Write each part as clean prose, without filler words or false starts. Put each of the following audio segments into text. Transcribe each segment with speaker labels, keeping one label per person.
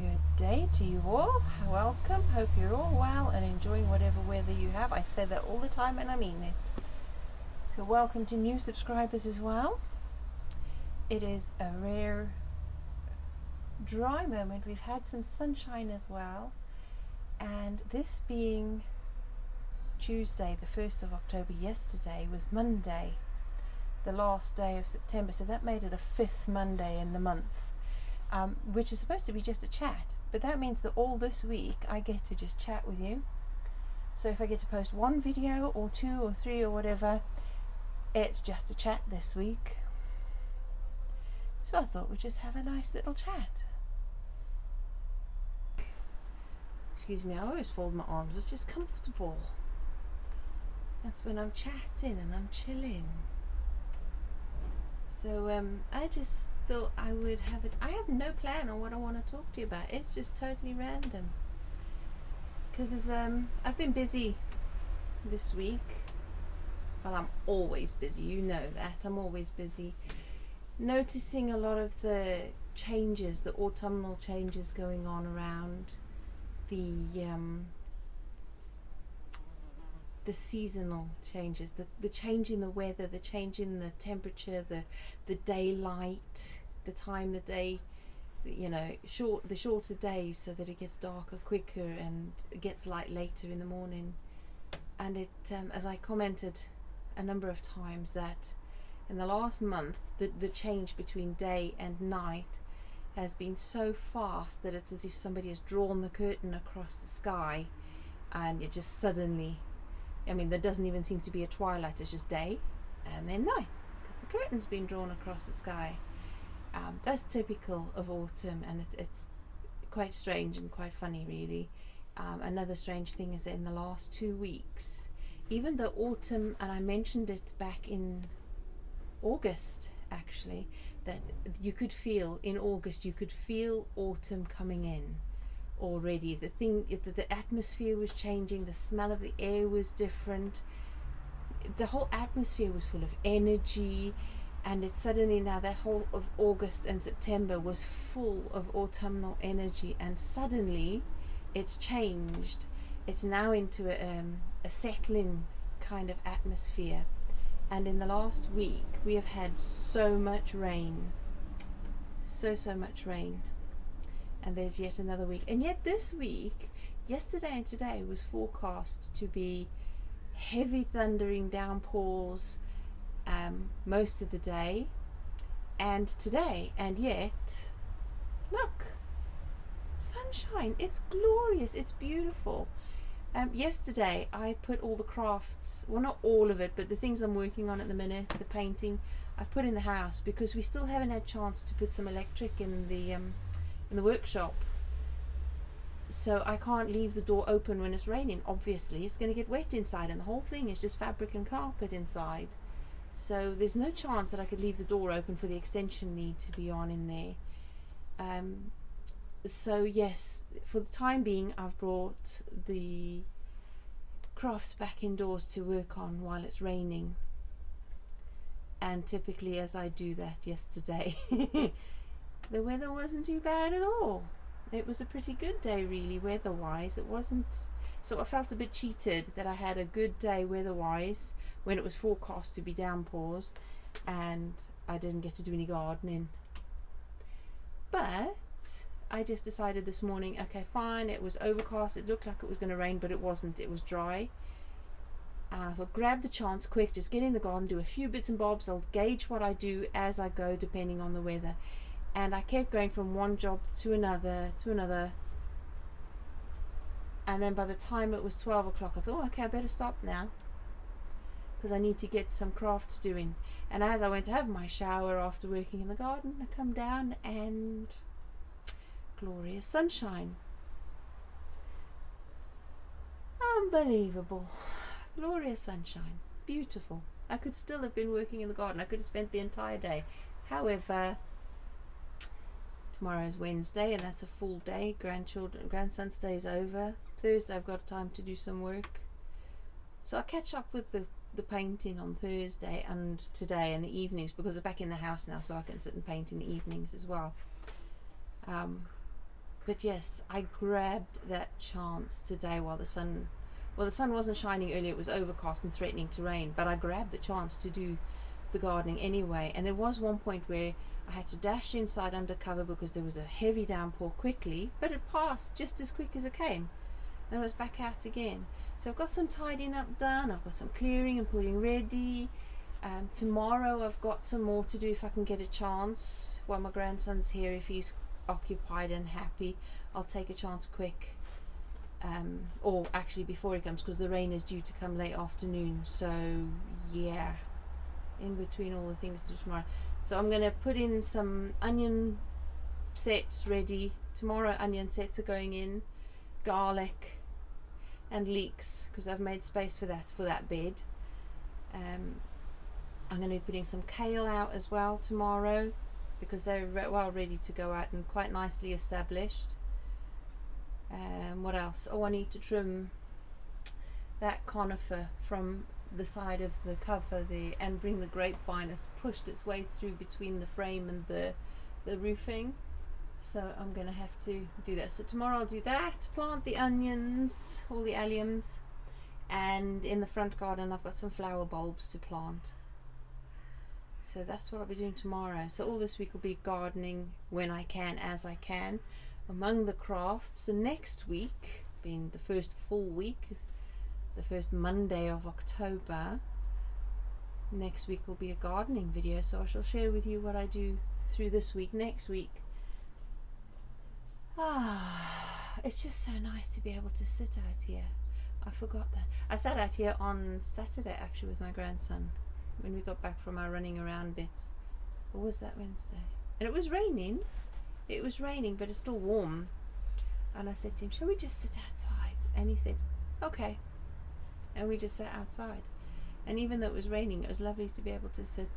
Speaker 1: Good day to you all. Welcome. Hope you're all well and enjoying whatever weather you have. I say that all the time and I mean it. So welcome to new subscribers as well. It is a rare dry moment. We've had some sunshine as well. And this being Tuesday, the 1st of October, yesterday was Monday, the last day of September. So that made it a 5th Monday in the month. Which is supposed to be just a chat, but that means that all this week I get to just chat with you. So if I get to post one video or 2 or 3 or whatever, it's just a chat this week. So I thought we'd just have a nice little chat. Excuse me, I always fold my arms, it's just comfortable. That's when I'm chatting and I'm chilling. So I just thought I would have it. I have no plan on what I want to talk to you about. It's just totally random. Because I've been busy this week. Well, I'm always busy. You know that. I'm always busy. Noticing a lot of the changes, the autumnal changes going on around the seasonal changes, the change in the weather, the change in the temperature, the daylight, the time, the day, the shorter days so that it gets darker quicker and it gets light later in the morning. And it, as I commented a number of times, that in the last month the change between day and night has been so fast that it's as if somebody has drawn the curtain across the sky and it just suddenly, there doesn't even seem to be a twilight, it's just day and then night because the curtain's been drawn across the sky. That's typical of autumn, and it's quite strange and quite funny, really. Another strange thing is that in the last 2 weeks, even though autumn, and I mentioned it back in August actually, that you could feel in August, you could feel autumn coming in already. The atmosphere was changing, the smell of the air was different, the whole atmosphere was full of energy, and it's suddenly now that whole of August and September was full of autumnal energy, and suddenly it's changed. It's now into a settling kind of atmosphere. And in the last week we have had so much rain, so much rain. And there's yet another week. And yet this week, yesterday and today, was forecast to be heavy thundering downpours most of the day. And today, and yet, look, sunshine. It's glorious. It's beautiful. Yesterday, I put all the crafts, well, not all of it, but the things I'm working on at the minute, the painting, I've put in the house because we still haven't had a chance to put some electric in the workshop, so I can't leave the door open when it's raining. Obviously it's going to get wet inside, and the whole thing is just fabric and carpet inside, so there's no chance that I could leave the door open for the extension lead to be on in there. So yes, for the time being I've brought the crafts back indoors to work on while it's raining, and typically as I do that yesterday the weather wasn't too bad at all. It was a pretty good day, really, weather-wise. It wasn't... So I felt a bit cheated that I had a good day weather-wise when it was forecast to be downpours, and I didn't get to do any gardening. But I just decided this morning, okay, fine, it was overcast, it looked like it was going to rain, but it wasn't. It was dry. And I thought, grab the chance, quick, just get in the garden, do a few bits and bobs. I'll gauge what I do as I go, depending on the weather. And I kept going from one job to another, and then by the time it was 12 o'clock I thought, okay, I better stop now because I need to get some crafts doing. And as I went to have my shower after working in the garden, I come down and glorious sunshine. Unbelievable. Glorious sunshine. Beautiful. I could still have been working in the garden. I could have spent the entire day. However, tomorrow is Wednesday, and that's a full day. Grandson's day is over. Thursday I've got time to do some work. So I'll catch up with the painting on Thursday and today in the evenings, because I'm back in the house now, so I can sit and paint in the evenings as well. But yes, I grabbed that chance today while the sun wasn't shining earlier. It was overcast and threatening to rain, but I grabbed the chance to do the gardening anyway. And there was one point where I had to dash inside under cover because there was a heavy downpour quickly, but it passed just as quick as it came, and I was back out again. So I've got some tidying up done, I've got some clearing and putting ready. Tomorrow I've got some more to do if I can get a chance while my grandson's here. If he's occupied and happy, I'll take a chance quick, or actually before he comes, because the rain is due to come late afternoon. So yeah, in between all the things to do tomorrow. So I'm going to put in some onion sets ready. Tomorrow onion sets are going in, garlic and leeks, because I've made space for that bed. I'm going to be putting some kale out as well tomorrow, because they're well ready to go out and quite nicely established. What else? Oh, I need to trim that conifer from the side of the cover there and bring the grapevine. Has pushed its way through between the frame and the roofing, so I'm going to have to do that. So tomorrow I'll do that, plant the onions, all the alliums, and in the front garden I've got some flower bulbs to plant. So that's what I'll be doing tomorrow. So all this week will be gardening when I can, as I can, among the crafts. And next week, being the first full week, the first Monday of October, next week will be a gardening video. So I shall share with you what I do through this week, next week. It's just so nice to be able to sit out here. I forgot that. I sat out here on Saturday actually with my grandson when we got back from our running around bits. Or was that Wednesday? And it was raining. It was raining, but it's still warm. And I said to him, shall we just sit outside? And he said, okay. And we just sat outside. And even though it was raining, it was lovely to be able to sit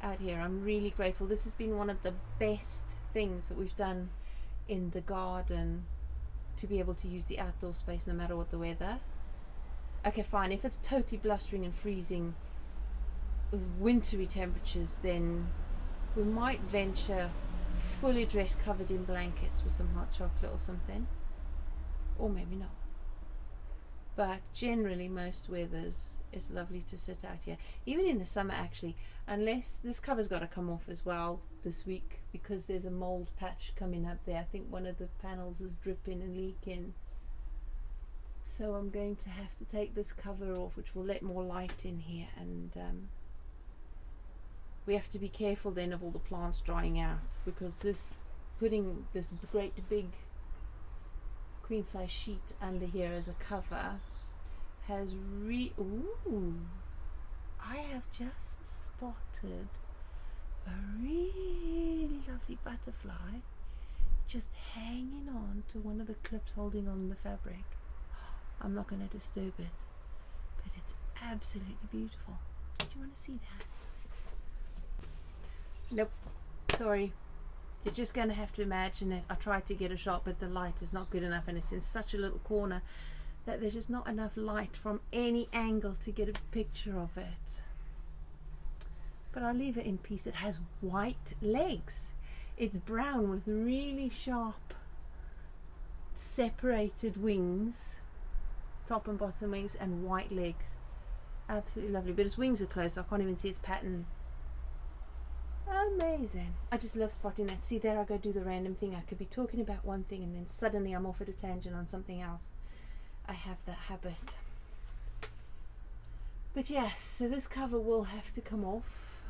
Speaker 1: out here. I'm really grateful. This has been one of the best things that we've done in the garden, to be able to use the outdoor space no matter what the weather. Okay, fine. If it's totally blustering and freezing with wintry temperatures, then we might venture fully dressed, covered in blankets with some hot chocolate or something. Or maybe not. But generally most weathers it's lovely to sit out here, even in the summer actually, unless this cover's got to come off as well this week, because there's a mold patch coming up there. I think one of the panels is dripping and leaking, so I'm going to have to take this cover off, which will let more light in here. And we have to be careful then of all the plants drying out, because putting this great big queen size sheet under here as a cover has I have just spotted a really lovely butterfly just hanging on to one of the clips holding on the fabric. I'm not going to disturb it, but it's absolutely beautiful. Do you want to see that? Nope, sorry. You're just going to have to imagine it. I tried to get a shot, but the light is not good enough, and it's in such a little corner that there's just not enough light from any angle to get a picture of it. But I'll leave it in peace. It has white legs. It's brown with really sharp separated wings, top and bottom wings, and white legs. Absolutely lovely. But its wings are closed, so I can't even see its patterns. Amazing. I just love spotting that. See, there I go do the random thing. I could be talking about one thing and then suddenly I'm off at a tangent on something else. I have that habit. But yes, so this cover will have to come off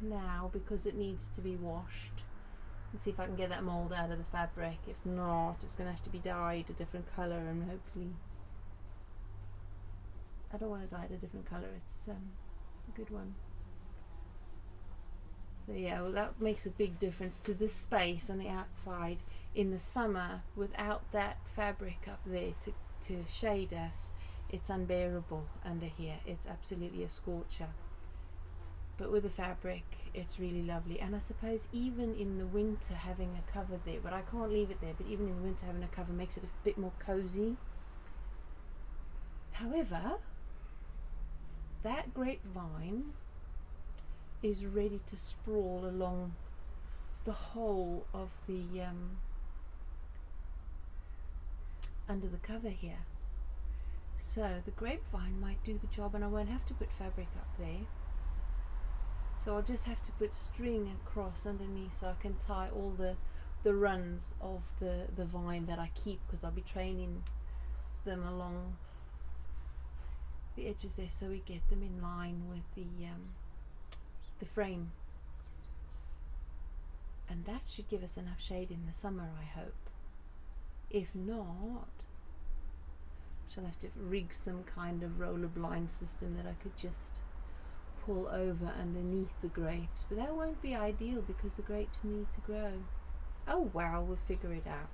Speaker 1: now because it needs to be washed. And see if I can get that mold out of the fabric. If not, it's going to have to be dyed a different colour, and hopefully... I don't want to dye it a different colour. It's a good one. So yeah, well, that makes a big difference to this space on the outside in the summer. Without that fabric up there to shade us, it's unbearable under here. It's absolutely a scorcher. But with the fabric, it's really lovely. And I suppose even in the winter having a cover there, but I can't leave it there, but even in the winter having a cover makes it a bit more cozy. However, that grapevine is ready to sprawl along the whole of the under the cover here. So the grapevine might do the job, and I won't have to put fabric up there. So I'll just have to put string across underneath so I can tie all the runs of the vine that I keep, because I'll be training them along the edges there so we get them in line with the frame. And that should give us enough shade in the summer, I hope. If not, I'll have to rig some kind of roller blind system that I could just pull over underneath the grapes. But that won't be ideal because the grapes need to grow. Oh wow, we'll figure it out.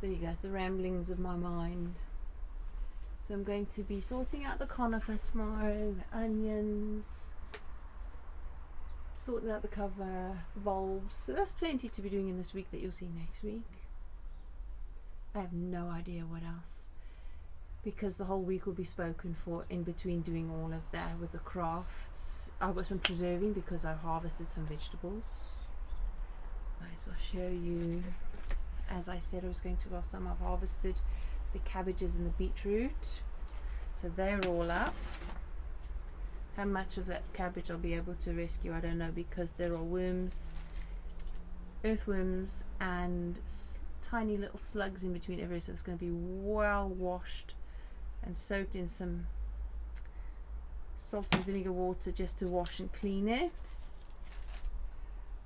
Speaker 1: There you go, it's the ramblings of my mind. So I'm going to be sorting out the conifer tomorrow, the onions, sorting out the cover, the bulbs. So that's plenty to be doing in this week that you'll see next week. I have no idea what else, because the whole week will be spoken for in between doing all of that with the crafts. I've got some preserving because I've harvested some vegetables. Might as well show you, as I said I was going to last time, I've harvested the cabbages and the beetroot. So they're all up. How much of that cabbage I'll be able to rescue, I don't know, because there are worms, earthworms, and tiny little slugs in between everywhere. So it's going to be well washed and soaked in some salt and vinegar water just to wash and clean it,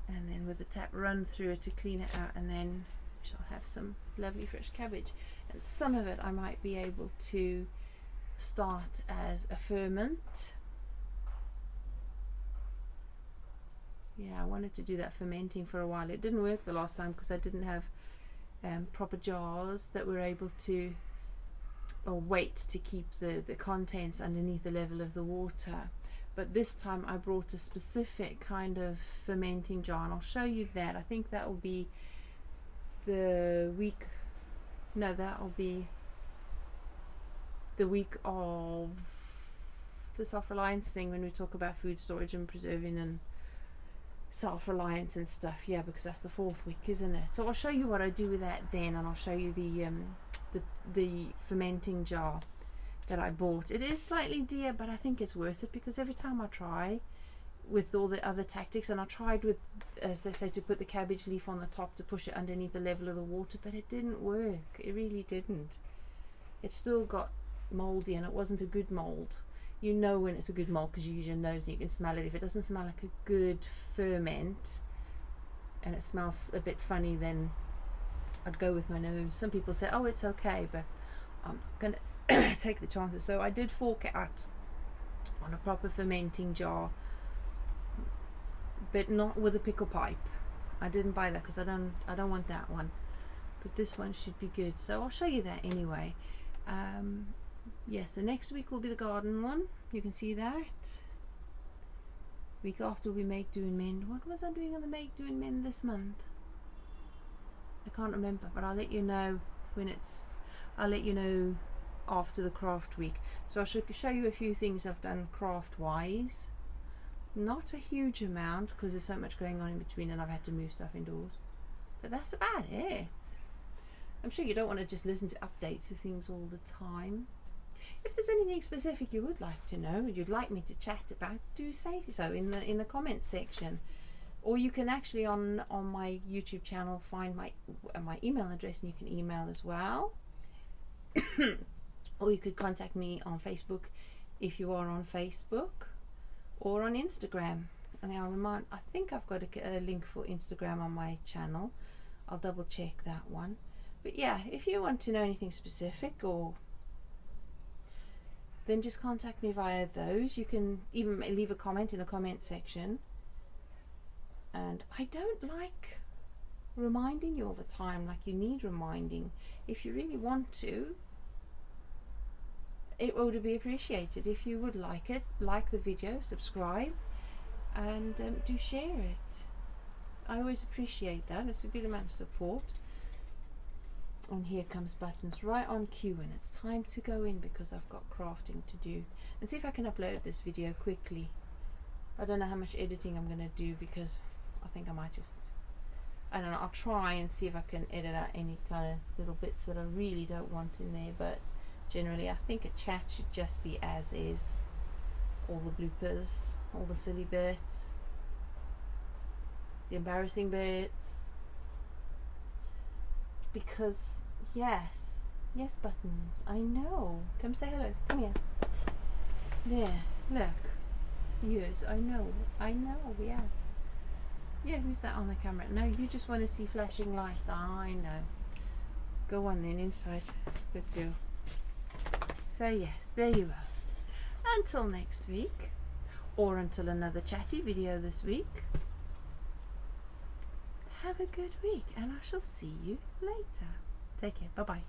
Speaker 1: and then with the tap run through it to clean it out, and then we shall have some lovely fresh cabbage. And some of it I might be able to start as a ferment. Yeah, I wanted to do that fermenting for a while. It didn't work the last time because I didn't have proper jars that were able to, or weights to keep the contents underneath the level of the water. But this time I brought a specific kind of fermenting jar, and I'll show you that. I think that will be the week, no, that will be the week of the self-reliance thing, when we talk about food storage and preserving and self-reliance and stuff. Yeah, because that's the 4th week, isn't it? So I'll show you what I do with that then, and I'll show you the fermenting jar that I bought. It is slightly dear, but I think it's worth it, because every time I try with all the other tactics, and I tried with, as they say, to put the cabbage leaf on the top to push it underneath the level of the water, but it didn't work. It really didn't. It still got moldy, and it wasn't a good mold. You know when it's a good mold because you use your nose and you can smell it. If it doesn't smell like a good ferment and it smells a bit funny, then I'd go with my nose. Some people say, oh, it's okay, but I'm gonna take the chances. So I did fork it out on a proper fermenting jar, but not with a pickle pipe. I didn't buy that because I don't want that one, but this one should be good. So I'll show you that anyway. Yes, so next week will be the garden one. You can see that. Week after we make, do and mend. What was I doing on the make, do and mend this month? I can't remember, but I'll let you know when it's, I'll let you know after the craft week. So I should show you a few things I've done craft wise. Not a huge amount because there's so much going on in between and I've had to move stuff indoors. But that's about it. I'm sure you don't want to just listen to updates of things all the time. If there's anything specific you would like to know, you'd like me to chat about, do say so in the comments section. Or you can actually on my YouTube channel find my email address, and you can email as well. Or you could contact me on Facebook if you are on Facebook, or on Instagram. And I think I've got a link for Instagram on my channel. I'll double check that one. But yeah, if you want to know anything specific, or then just contact me via those. You can even leave a comment in the comment section. And I don't like reminding you all the time, like you need reminding. If you really want to, it would be appreciated if you would like it. Like the video, subscribe, and do share it. I always appreciate that. It's a good amount of support. And here comes buttons right on cue, and it's time to go in because I've got crafting to do. And see if I can upload this video quickly. I don't know how much editing I'm going to do because I think I might just I don't know, I'll try and see if I can edit out any kind of little bits that I really don't want in there, but generally I think a chat should just be as is. All the bloopers, all the silly bits, the embarrassing bits. Because, yes, Buttons, I know. Come say hello, come here. There, look. Yes, I know, yeah. Yeah, who's that on the camera? No, you just want to see flashing lights. I know. Go on then, inside. Good girl. So yes, there you are. Until next week, or until another chatty video this week, have a good week, and I shall see you later. Take care. Bye-bye.